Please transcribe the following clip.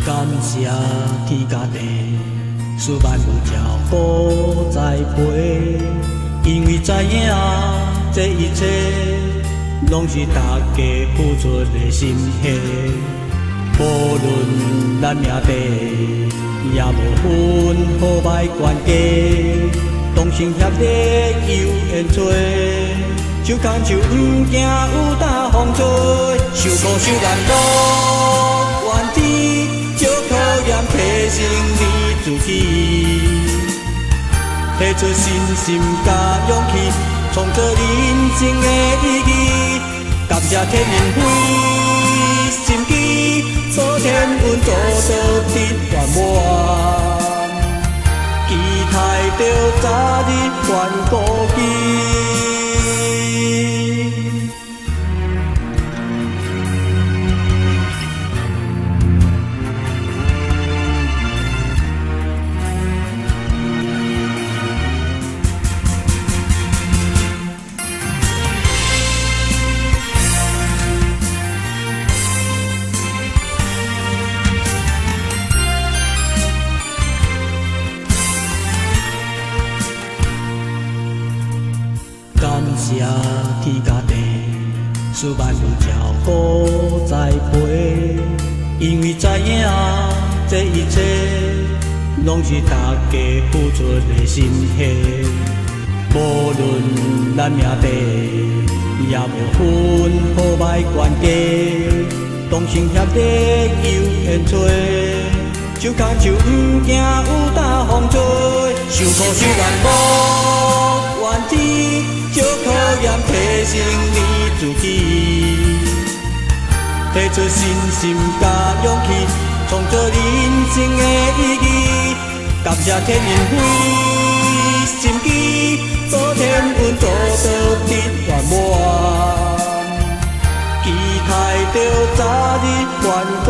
感谢天甲地，使万物照顾栽培，因为知影这一切，拢是大家付出的心血。无论咱命地，也无分好歹关系，同心协力有缘做，手牵手不惊有大风吹，受苦受难乐愿天，少考验提升你自己，提出信心甲勇气，创造人生的意义。感谢天命费心机，保天运做到得圆满，期待着早日还故基。感谢天甲地，使万物照顾栽培，因为知影这一切，拢是大家付出的心血。无论咱命地，也无分好歹关系，同心协力有缘做，手牵手不惊有大风吹，受苦受难无怨天。少考验提升你自己，提出信心甲勇气，创造人生的意义。感谢天命费心机，保天运做到得圆满，期待着早日还故